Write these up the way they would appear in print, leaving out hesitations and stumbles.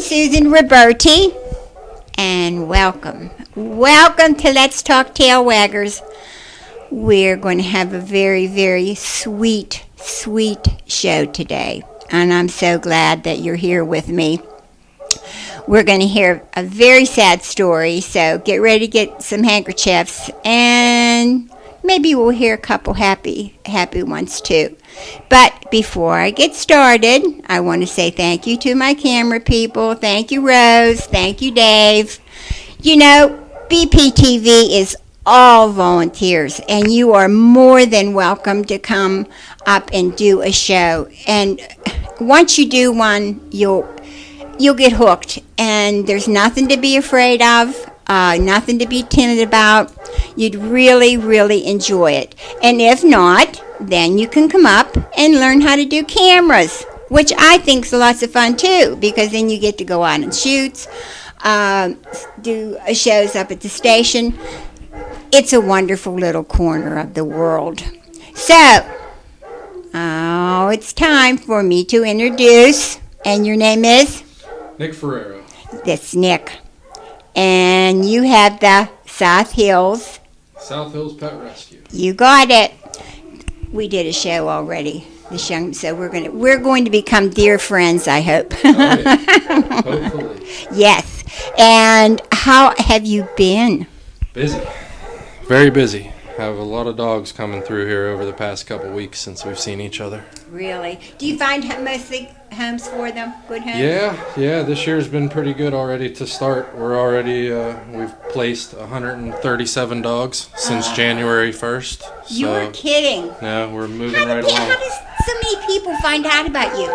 Susan Roberti, and welcome. Welcome to Let's Talk Tail Waggers. We're going to have a very, very sweet show today, and I'm so glad that you're here with me. We're going to hear a very sad story, so get ready to get some handkerchiefs, and maybe we'll hear a couple happy ones too. But before I get started, I want to say thank you to my camera people. Thank you, Rose. Thank you, Dave. You know, BPTV is all volunteers, and you are more than welcome to come up and do a show. And once you do one, you'll get hooked, and there's nothing to be afraid of. Nothing to be timid about. You'd really enjoy it. And if not, then you can come up and learn how to do cameras, which I think is lots of fun too, because then you get to go out and shoot, do shows up at the station. It's a wonderful little corner of the world. So, it's time for me to introduce, and your name is? Nick Ferrero. That's Nick. And you have the South Hills Pet Rescue. You got it. We did a show already, so we're going to become dear friends, I hope. Oh, yeah. Hopefully. Yes. And how have you been? Busy. Very busy. Have a lot of dogs coming through here over the past couple weeks since we've seen each other. Really? Do you find mostly homes for them? Good homes? Yeah. This year's been pretty good already to start. We're already, we've placed 137 dogs since January 1st. You were kidding. No, we're moving right along. How does so many people find out about you?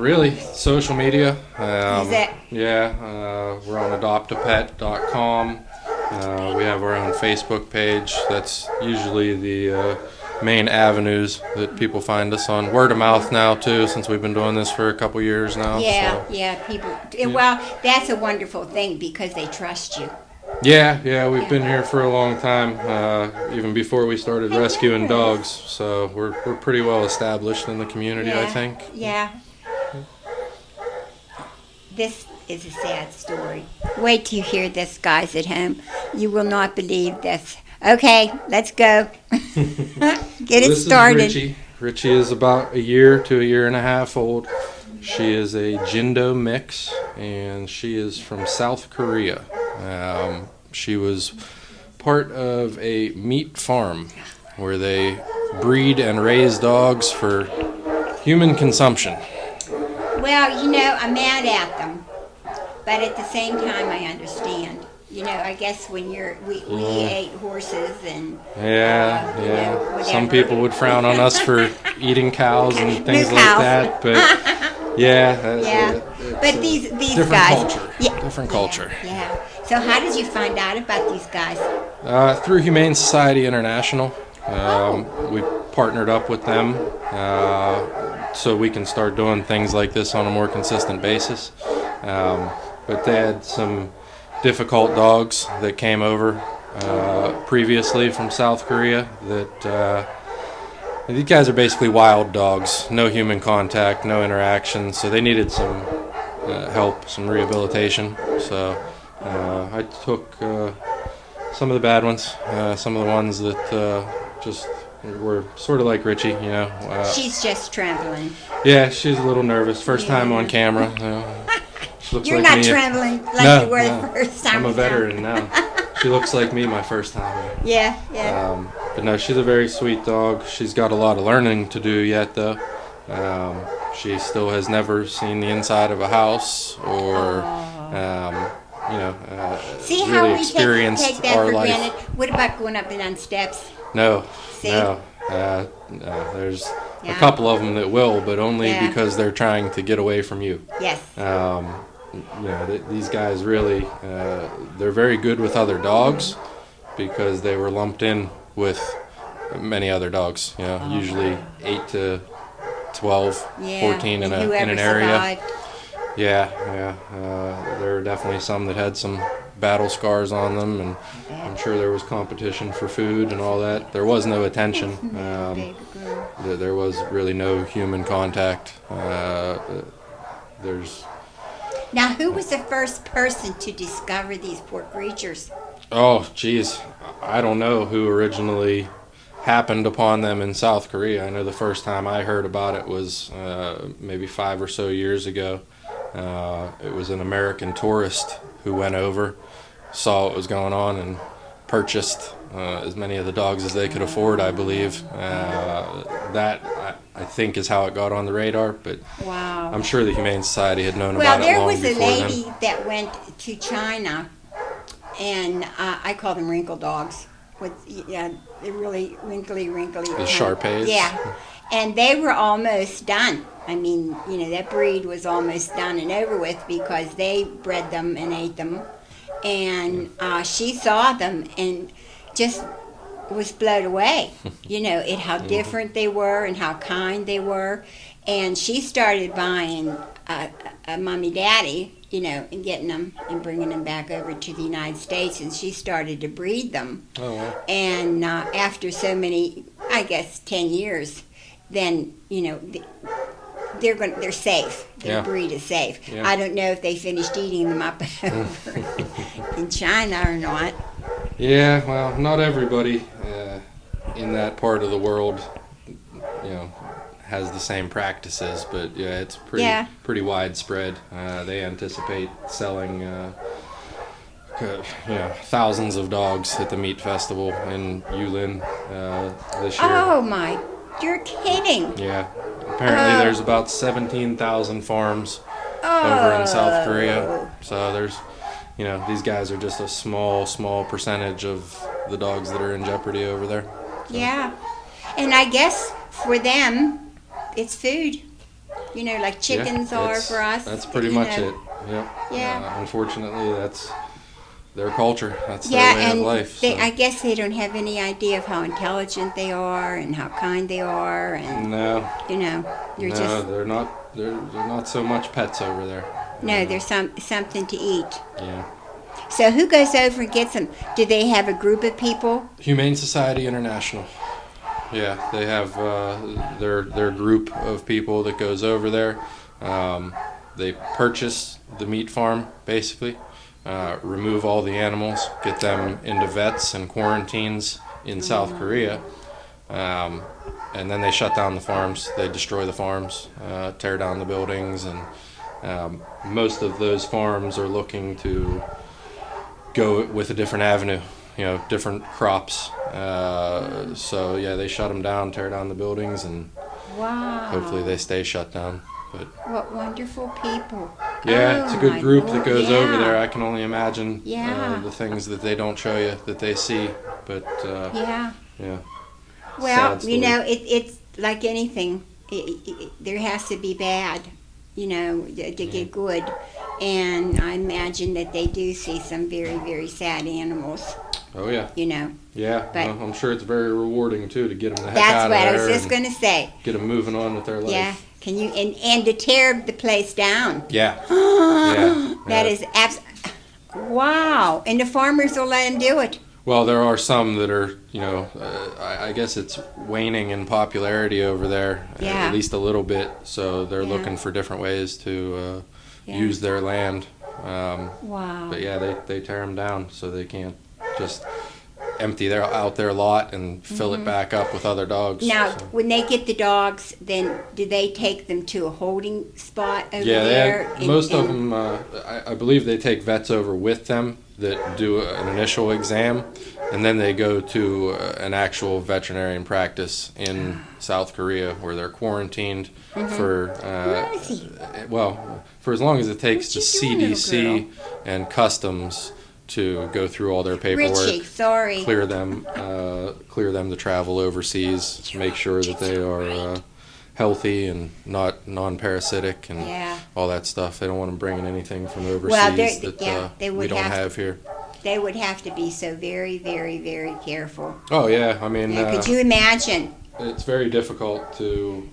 Really, social media. Is it? Yeah, we're on adoptapet.com. We have our own Facebook page. That's usually the main avenues that people find us on. Word of mouth now, too, since we've been doing this for a couple years now. Yeah, people. Yeah. Well, that's a wonderful thing because they trust you. Yeah, we've been here for a long time, even before we started rescuing dogs. So we're pretty well established in the community, I think. Yeah. This is a sad story. Wait till you hear this, guys at home. You will not believe this. Okay, let's go. Get it started. This is Richie. Richie is about a year to a year and a half old. She is a Jindo mix, and she is from South Korea. She was part of a meat farm where they breed and raise dogs for human consumption. Well, you know, I'm mad at them, but at the same time, I understand. You know, I guess when we ate horses and yeah. You know, Some people would frown on us for eating cows and things like that, but but these different guys, culture. Different culture. Yeah. So how did you find out about these guys? Through Humane Society International. We partnered up with them so we can start doing things like this on a more consistent basis. But they had some difficult dogs that came over previously from South Korea that these guys are basically wild dogs, no human contact, no interaction, so they needed some help, some rehabilitation. So I took some of the bad ones, some of the ones that just were sort of like Richie, you know. She's just trembling. Yeah, she's a little nervous. First time on camera. You're not trembling like you were the first time. I'm a veteran now. She looks like me my first time. Yeah. But no, she's a very sweet dog. She's got a lot of learning to do yet, though. She still has never seen the inside of a house or, See really how we experienced take that our for life. granted? What about going up and down steps? No. See? No. There's a couple of them that will, but only because they're trying to get away from you. Yes. These guys really, they're very good with other dogs because they were lumped in with many other dogs. Usually 8 to 12, 14 in an area. Survived. There were definitely some that had some battle scars on them, and I'm sure there was competition for food and all that. There was no attention. There was really no human contact. Now, who was the first person to discover these poor creatures? Oh, geez, I don't know who originally happened upon them in South Korea. I know the first time I heard about it was maybe 5 or so years ago. It was an American tourist who went over, saw what was going on, and purchased as many of the dogs as they could afford, I believe. That, I think, is how it got on the radar, but Wow. I'm sure the Humane Society had known Well, about it there long was a before lady then. that went to China, and I call them wrinkle dogs. With yeah, they're really wrinkly. The Shar-Peis? Yeah, and they were almost done. I mean, that breed was almost done and over with because they bred them and ate them, and she saw them and just was blown away. How different they were and how kind they were, and she started buying a mommy daddy, and getting them and bringing them back over to the United States, and she started to breed them. Oh, wow. And after so many, I guess 10 years, then they're safe. Their Yeah. breed is safe. Yeah. I don't know if they finished eating them up over in China or not. Yeah, well, not everybody in that part of the world, has the same practices, but yeah, it's Yeah. pretty widespread. They anticipate selling, thousands of dogs at the meat festival in Yulin this year. Oh my, you're kidding. Yeah, apparently Oh. there's about 17,000 farms over in South Korea. So there's, these guys are just a small percentage of the dogs that are in jeopardy over there. Yeah. And I guess for them, it's food. Like chickens are for us. That's pretty much it. Yep. Yeah. Unfortunately, that's their culture. That's Yeah, their way of and life. I guess they don't have any idea of how intelligent they are and how kind they are, and No, you're no, just they're not. They're not so much pets over there. no. There's something to eat. Yeah. So who goes over and gets them? Do they have a group of people? Humane Society International. Yeah, they have their group of people that goes over there. They purchase the meat farm, basically, remove all the animals, get them into vets and quarantines in South Korea, and then they shut down the farms. They destroy the farms, tear down the buildings, and most of those farms are looking to go with a different avenue, different crops. So yeah, they shut them down, tear down the buildings, and Wow. hopefully they stay shut down. But What wonderful people. yeah, Oh, it's a good my group Lord, that goes yeah. over there. I can only imagine Yeah. the things that they don't show you that they see. But Yeah. yeah, Well, sad story. it's like anything. There has to be bad, to get good. And I imagine that they do see some very, very sad animals, Oh yeah, you yeah. But- Well, I'm sure it's very rewarding too to get them the heck That's out what of I there was just and going to say. get them moving on with their life. Yeah. Can you, and to tear the place down. Yeah. Yeah. That Yeah. is wow. And the farmers will let them do it. Well, there are some that are, I guess it's waning in popularity over there, Yeah. at least a little bit. So they're Yeah. looking for different ways to Yeah. use their land. Wow. But yeah, they tear them down so they can't just empty out their lot and fill it back up with other dogs. Now, So- when they get the dogs, then do they take them to a holding spot over yeah, there? most of them, I believe they take vets over with them that do an initial exam, and then they go to an actual veterinarian practice in South Korea where they're quarantined for, Mercy. for as long as it takes What the you doing, little CDC and customs to go through all their paperwork. Richie, sorry. Clear them to travel overseas, make sure that they are healthy and not non-parasitic and Yeah. all that stuff. They don't want them bringing anything from overseas Well, they're- that yeah, they we would don't have to- have here. They would have to be so very, very, very careful. Oh yeah, I mean, Could you imagine? it's very difficult to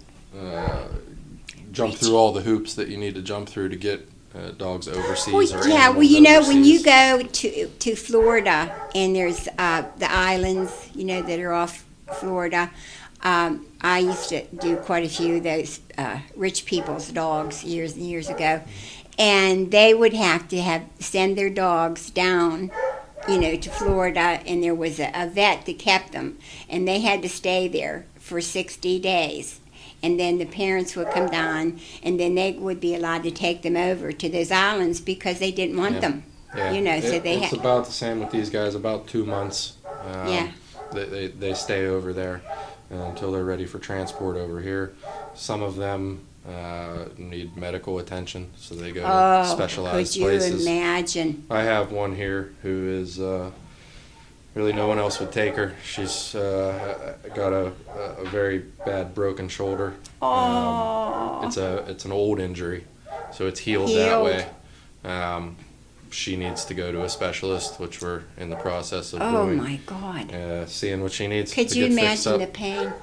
jump through all the hoops that you need to jump through to get dogs overseas. Well, or yeah, well, animals when you overseas. go to Florida and there's the islands, that are off Florida, I used to do quite a few of those rich people's dogs years and years ago. and they would have to send their dogs down, to Florida, and there was a vet that kept them, and they had to stay there for 60 days. And then the parents would come down, and then they would be allowed to take them over to those islands because they didn't want them. Yeah. So it's about the same with these guys, about 2 months. Yeah. They stay over there until they're ready for transport over here. Some of them need medical attention, so they go to specialized places. Could you imagine? I have one here who is really no one else would take her. She's got a very bad broken shoulder. It's an old injury, so it's healed that way. She needs to go to a specialist, which we're in the process of doing. Oh my God! Seeing what she needs. Could to you get fixed imagine up. the pain?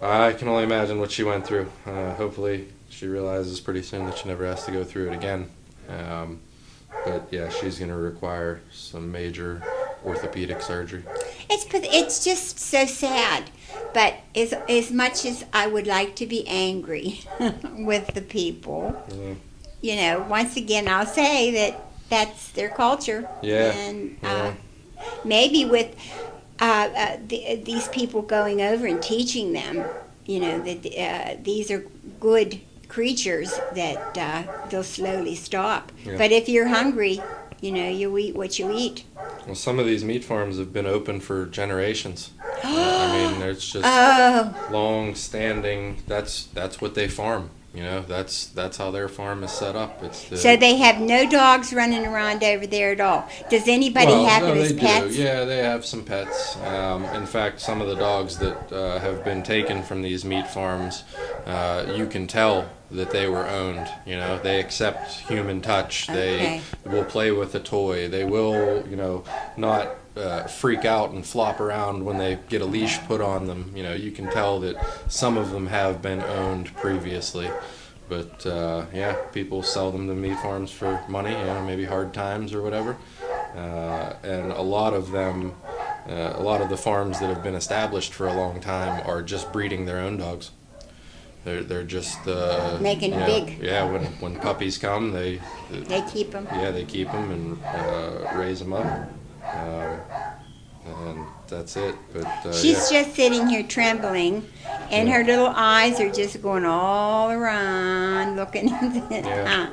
I can only imagine what she went through. Hopefully, she realizes pretty soon that she never has to go through it again. But yeah, she's going to require some major orthopedic surgery. It's just so sad. But as much as I would like to be angry with the people, once again, I'll say that that's their culture. Yeah. And maybe with these people going over and teaching them, that these are good creatures, that they'll slowly stop. Yeah. But if you're hungry, you eat what you eat. Well, some of these meat farms have been open for generations. I mean, it's just long-standing. That's what they farm. That's how their farm is set up. So they have no dogs running around over there at all. Does anybody have them as pets? Do. Yeah, they have some pets. In fact, some of the dogs that have been taken from these meat farms, you can tell that they were owned. They accept human touch. Okay. They will play with a toy. They will, not freak out and flop around when they get a leash put on them. You can tell that some of them have been owned previously. But people sell them to meat farms for money, maybe hard times or whatever. And a lot of them, a lot of the farms that have been established for a long time are just breeding their own dogs. They're just making big. Yeah, when puppies come, they keep them. Yeah, they keep them and raise them up. And that's it. But she's just sitting here trembling, and her little eyes are just going all around, looking at it. Yeah.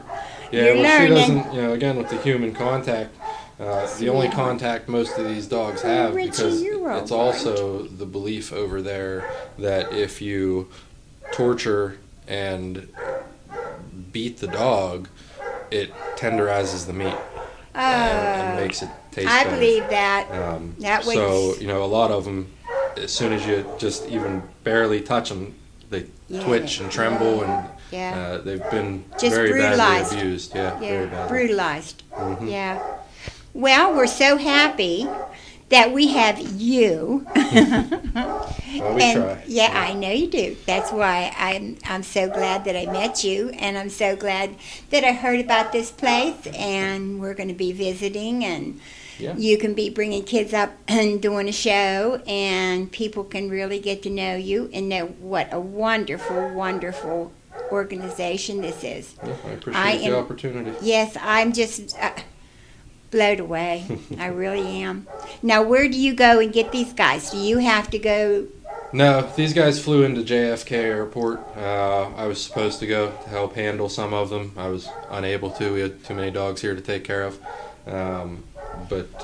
You're well, learning. She doesn't. Again, with the human contact, the only contact most of these dogs have, because it's also the belief over there that if you torture and beat the dog, it tenderizes the meat and makes it taste better. I believe that. So, a lot of them, as soon as you just even barely touch them, they twitch and tremble, and they've been just very brutalized. badly abused. Yeah, very badly. Brutalized. Mm-hmm. Yeah. Well, we're so happy that we have you. Well, we try. Yeah, I know you do. That's why I'm so glad that I met you, and I'm so glad that I heard about this place, and we're going to be visiting, and you can be bringing kids up and doing a show, and people can really get to know you and know what a wonderful, wonderful organization this is. Yeah, I appreciate the opportunity. Yes, I'm just blown away. I really am. Now, where do you go and get these guys? Do you have to go? No, these guys flew into JFK Airport. I was supposed to go to help handle some of them. I was unable to. We had too many dogs here to take care of. But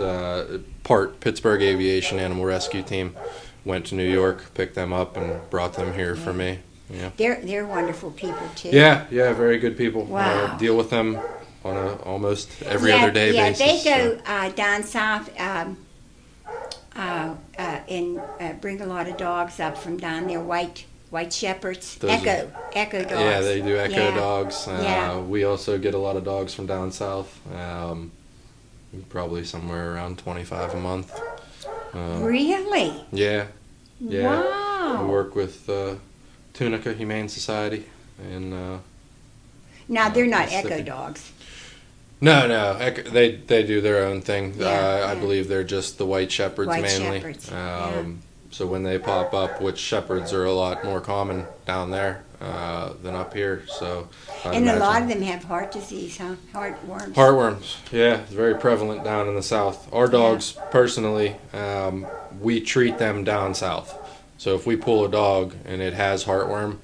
part Pittsburgh Aviation Animal Rescue Team went to New York, picked them up, and brought them here for me. Yeah. They're wonderful people too. Yeah, very good people. Wow. Deal with them on a almost every other day basis. Yeah, they go down south and bring a lot of dogs up from down there, white shepherds, echo dogs. Yeah, they do echo dogs. Yeah. We also get a lot of dogs from down south. Probably somewhere around 25 a month. Really? Yeah. Wow. We work with Tunica Humane Society, and now they're not echo dogs. No, they do their own thing. I believe they're just the white shepherds mainly. Shepherds. So when they pop up, which shepherds are a lot more common down there than up here. So And a lot of them have heart disease, huh? Heartworms. Heartworms, yeah, it's very prevalent down in the south. Our dogs, personally, we treat them down south. So if we pull a dog and it has heartworm,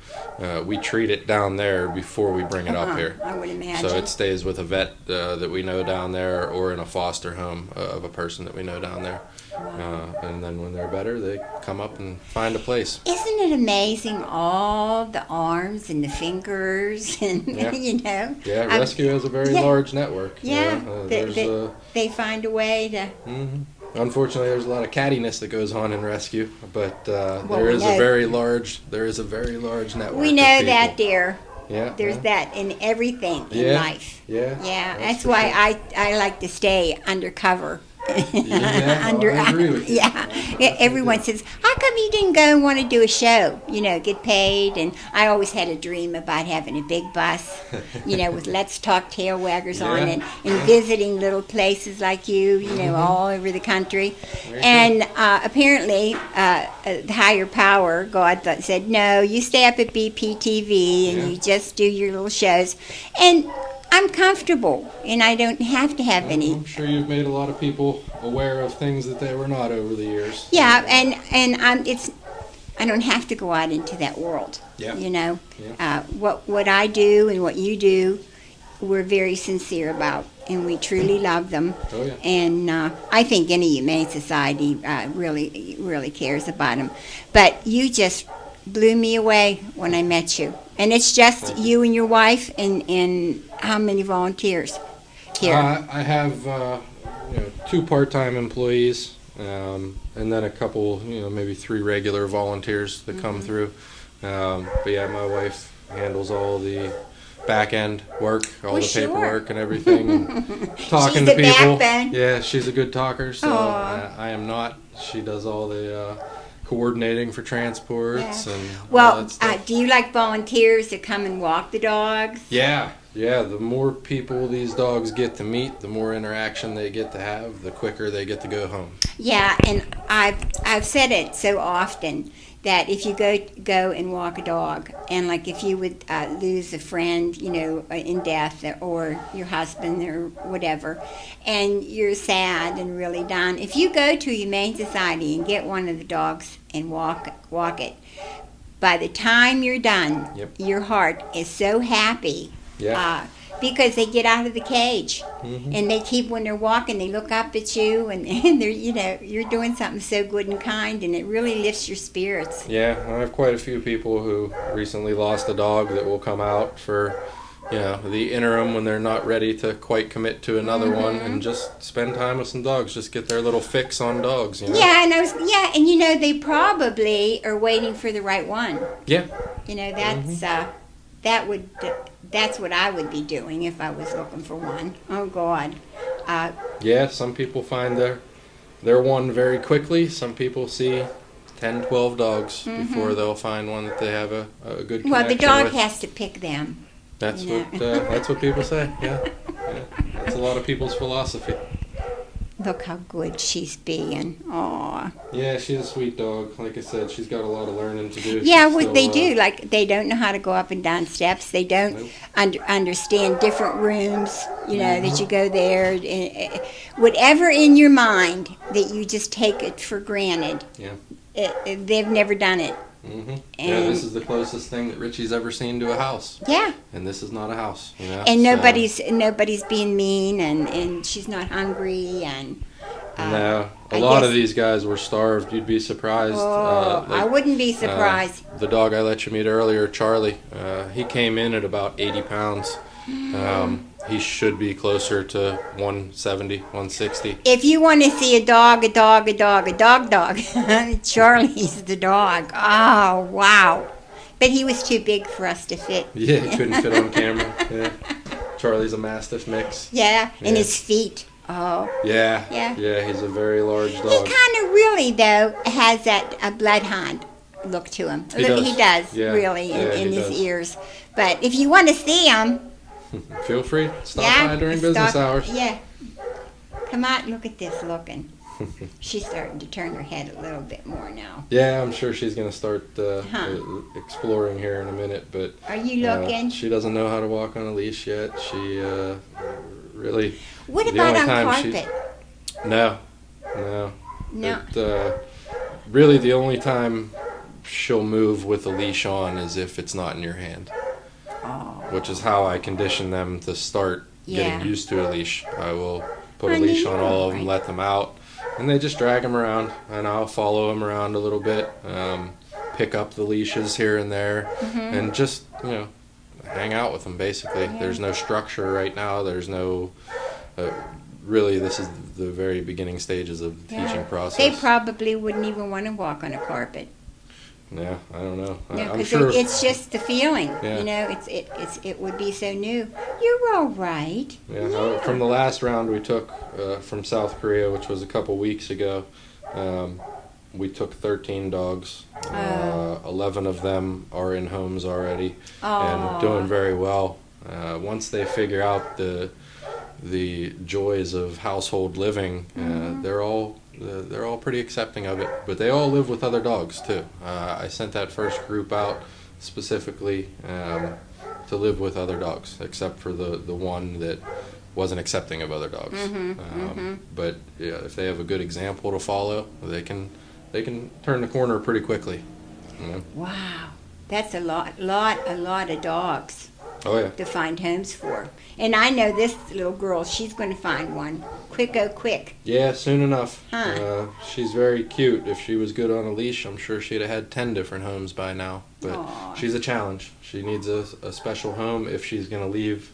we treat it down there before we bring it up here. I would imagine. So it stays with a vet that we know down there, or in a foster home of a person that we know down there. And then when they're better, they come up and find a place. Isn't it amazing, all the arms and the fingers and Yeah. you know? Yeah, Rescue has a very large network. Yeah, There's they find a way to. Unfortunately, there's a lot of cattiness that goes on in Rescue, but there we is know. a very large network. We of know people. that, dear. Yeah, There's that in everything in Yeah. life. Yeah, Yeah, that's for why sure. I like to stay undercover. Yeah, I agree with you. Yeah, everyone says, "How come you didn't go and want to do a show? You know, get paid." And I always had a dream about having a big bus, you know, with Let's Talk Tail Waggers on Yeah. and visiting little places like you know, all over the country. And apparently, the higher power, God, said, "No, you stay up at BPTV and Yeah. you just do your little shows." And I'm comfortable, and I don't have to have any. I'm sure you've made a lot of people aware of things that they were not over the years. Yeah, and I don't have to go out into that world. Yeah. You know, Yeah. what I do and what you do, we're very sincere about, and we truly love them. Oh, yeah. And I think any humane society really cares about them. But you just blew me away when I met you, and it's just you and your wife and how many volunteers here? I have 2 part-time employees, and then a couple, maybe 3 regular volunteers that come through. But yeah, my wife handles all the back-end work, all the sure. paperwork and everything, and talking She's to the people. backbone. Yeah, she's a good talker, so Aw. I am not. She does all the coordinating for transports and all Well, that stuff. do you like volunteers to come and walk the dogs? Yeah, the more people these dogs get to meet, the more interaction they get to have, the quicker they get to go home. Yeah, and I've said it so often that if you go and walk a dog, and like if you would lose a friend, in death, or your husband or whatever, and you're sad and really down, if you go to a humane society and get one of the dogs and walk it, by the time you're done, Yep. your heart is so happy. Yeah. Because they get out of the cage, Mm-hmm. and they keep, when they're walking, they look up at you, and they're, you're doing something so good and kind, and it really lifts your spirits. Yeah, I have quite a few people who recently lost a dog that will come out for, the interim when they're not ready to quite commit to another one, and just spend time with some dogs, just get their little fix on dogs. Yeah, and they probably are waiting for the right one. Yeah. That's what I would be doing if I was looking for one. Oh God. Yeah, some people find their one very quickly. Some people see 10, 12 dogs before they'll find one that they have a good connection Well, the dog with. has to pick them. That's you that's what people say. Yeah. That's a lot of people's philosophy. Look how good she's being. Aw. Yeah, she's a sweet dog. Like I said, she's got a lot of learning to do. Yeah, She's what they still, do, like they don't know how to go up and down steps. They don't Nope. understand different rooms. That you go there. Whatever in your mind that you just take it for granted. Yeah. They've never done it. Yeah, And- this is the closest thing that Richie's ever seen to a house, Yeah. and this is not a house. And so- nobody's being mean, and she's not hungry, and No, I a lot guess- of these guys were starved. You'd be surprised. I wouldn't be surprised. The dog I let you meet earlier, Charlie, he came in at about 80 pounds. He should be closer to 170, 160. If you want to see a dog, Charlie's the dog. Oh, wow. But he was too big for us to fit. Yeah, he couldn't fit on camera. Yeah. Charlie's a Mastiff mix. Yeah, and Yeah. his feet. Oh. Yeah, Yeah. he's a very large He dog. kind of really, though, has that bloodhound look to him. He does. He does, Yeah. really, Yeah, in he his does. ears. But if you want to see him, Feel free. Stop yeah, by during business hours. Yeah. Come out and look at this looking. She's starting to turn her head a little bit more now. Yeah, I'm sure she's going to start Huh. exploring here in a minute, but Are you looking? she doesn't know how to walk on a leash yet. She really. What the about only on time carpet? No, no. No. Really, the only time she'll move with a leash on is if it's not in your hand, Oh. which is how I condition them to start Yeah. getting used to a leash. I will put a Honey, leash on you're all of right. them, let them out, and they just drag them around, and I'll follow them around a little bit, pick up the leashes here and there, and just, hang out with them, basically. Yeah. There's no structure right now. There's no... really, this is the very beginning stages of the Yeah. teaching process. They probably wouldn't even want to walk on a carpet. Yeah, I don't know. No, I'm because sure. it's just the feeling. Yeah. You know, it would be so new. You're all right. From the last round we took from South Korea, which was a couple weeks ago, we took 13 dogs. 11 of them are in homes already and doing very well. Once they figure out the joys of household living, they're all pretty accepting of it. But they all live with other dogs too. I sent that first group out specifically to live with other dogs, except for the one that wasn't accepting of other dogs. But yeah, if they have a good example to follow, they can turn the corner pretty quickly. You know? Wow, that's a lot of dogs Oh yeah. to find homes for. And I know this little girl, she's going to find one. Quick. Yeah, soon enough. Huh. She's very cute. If she was good on a leash, I'm sure she'd have had 10 different homes by now. But Aw. she's a challenge. She needs a special home if she's going to leave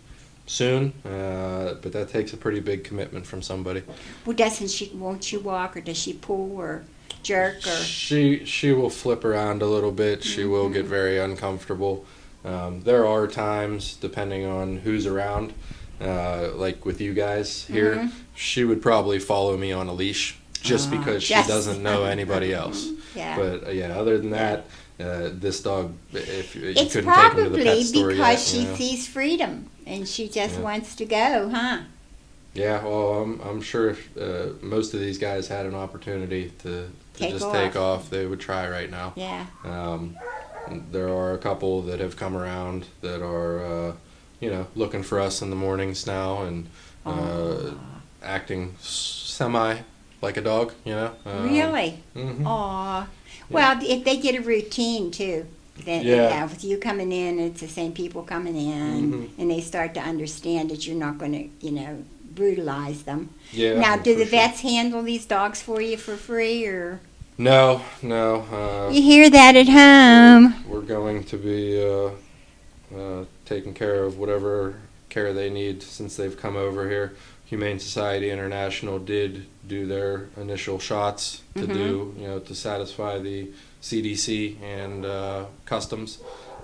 soon. But that takes a pretty big commitment from somebody. Well, won't she walk, or does she pull or jerk or? She will flip around a little bit. She will get very uncomfortable. There are times, depending on who's around, like with you guys here, she would probably follow me on a leash just because she Yes. doesn't know anybody else. Yeah. But yeah, other than that, this dog, if you It's couldn't take him to the probably pet store because yet, she you know. sees freedom and she just Yeah. wants to go, huh? Yeah, well, I'm sure if most of these guys had an opportunity to Take just off. take off, they would try right now. Yeah. There are a couple that have come around that are, looking for us in the mornings now and acting semi like a dog, you know. Really? Mhm. Aw. Well, if they get a routine too, then Yeah. with you coming in, it's the same people coming in, and they start to understand that you're not going to, brutalize them. Yeah. Now, do the for sure. vets handle these dogs for you for free, or No. you hear that at home? We're going to be taking care of whatever care they need since they've come over here. Humane Society International did do their initial shots to to satisfy the CDC and customs.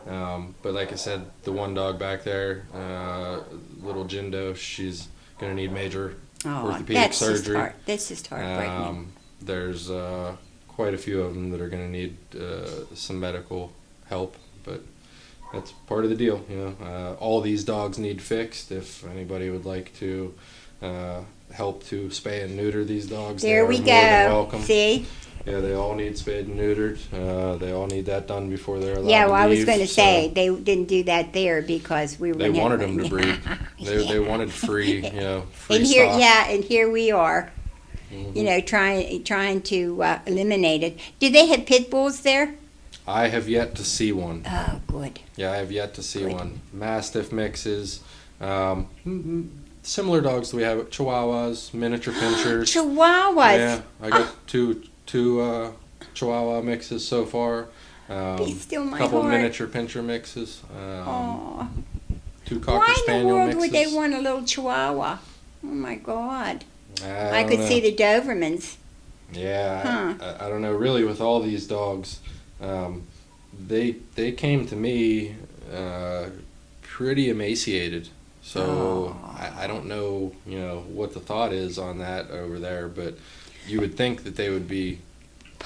But like I said, the one dog back there, little Jindo, she's going to need major orthopedic surgery. That's just heartbreaking. There's quite a few of them that are going to need some medical help, but that's part of the deal. All these dogs need fixed. If anybody would like to help to spay and neuter these dogs, they There are we more than go. welcome. See? Yeah, they all need spayed and neutered. They all need that done before they're allowed Yeah, to well, I was leave, going to so say they didn't do that there because we were. they wanted them to breed. They wanted free, free And here, stock. and here we are. Trying to eliminate it. Do they have pit bulls there? I have yet to see one. Oh, good. Yeah, I have yet to see Good. one. Mastiff mixes, similar dogs that we have, Chihuahuas, miniature pinchers. Chihuahuas. Yeah, I got two Chihuahua mixes so far. Be still my couple heart. miniature pincher mixes. Aw. Two Cocker Why in the Spaniel world mixes. would they want a little Chihuahua? Oh my God! I don't could know. see the Dobermans. Yeah, I don't know. Really, with all these dogs, they came to me pretty emaciated. So I don't know, what the thought is on that over there, but you would think that they would be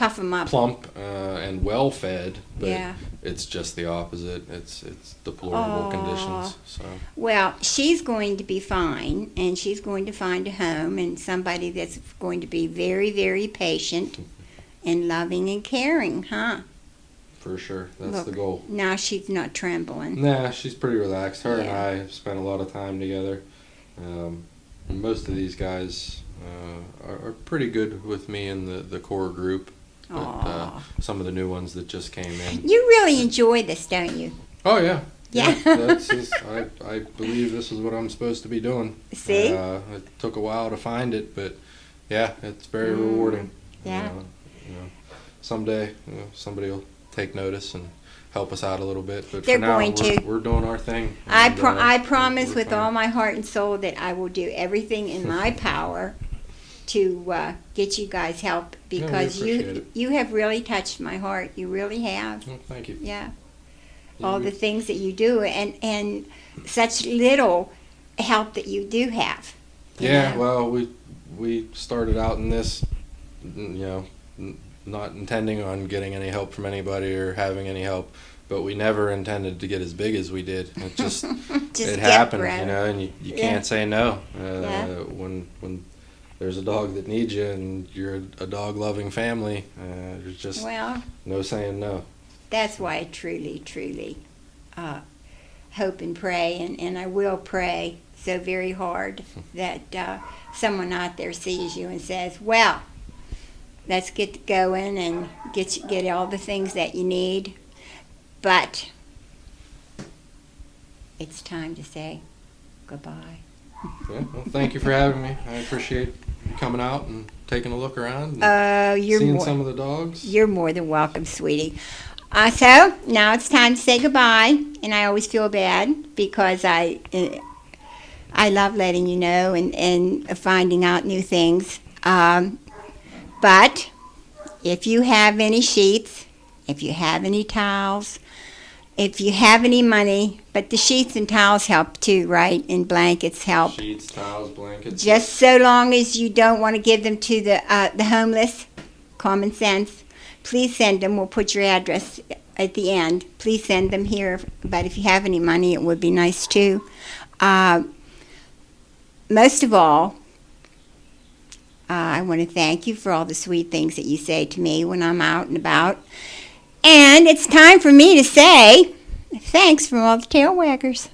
puff them up. plump and well fed, but Yeah. it's just the opposite. It's deplorable conditions. So Well, she's going to be fine, and she's going to find a home and somebody that's going to be very, very patient and loving and caring, huh? for sure, that's Look. the goal. Now she's not trembling. Nah, she's pretty relaxed. Her and Yeah. I have spent a lot of time together. Most of these guys are pretty good with me in the core group, but Aw. some of the new ones that just came in. You really enjoy this, don't you? Oh yeah, Yeah. That's just, I believe this is what I'm supposed to be doing. See? It took a while to find it, but yeah, it's very rewarding. Yeah. Someday somebody will take notice and help us out a little bit. But They're for now, going to. we're doing our thing. I and, promise we're with fine. all my heart and soul that I will do everything in my power to get you guys help, because appreciate it. you have really touched my heart. You really have. Well, thank you. Yeah. Yeah, All we- the things that you do, and such little help that you do have. you Yeah, know? well, we started out in this, not intending on getting any help from anybody or having any help, but we never intended to get as big as we did. It just Just it get happened, around. and you Yeah. can't say no. Yeah. When there's a dog that needs you and you're a dog loving family, there's just Well, no saying no. that's why I truly, truly hope and pray, and I will pray so very hard that someone out there sees you and says, well, let's get going and get all the things that you need. But it's time to say goodbye. Yeah, well, thank you for having me. I appreciate you coming out and taking a look around and You're seeing more, some of the dogs. You're more than welcome, sweetie. So now it's time to say goodbye, and I always feel bad because I love letting you know and finding out new things. But if you have any sheets, if you have any towels, if you have any money, but the sheets and towels help too, right? And blankets help. Sheets, towels, blankets. Just so long as you don't want to give them to the homeless, common sense, please send them. We'll put your address at the end. Please send them here. But if you have any money, it would be nice too. Most of all, I want to thank you for all the sweet things that you say to me when I'm out and about. And it's time for me to say thanks from all the tail waggers.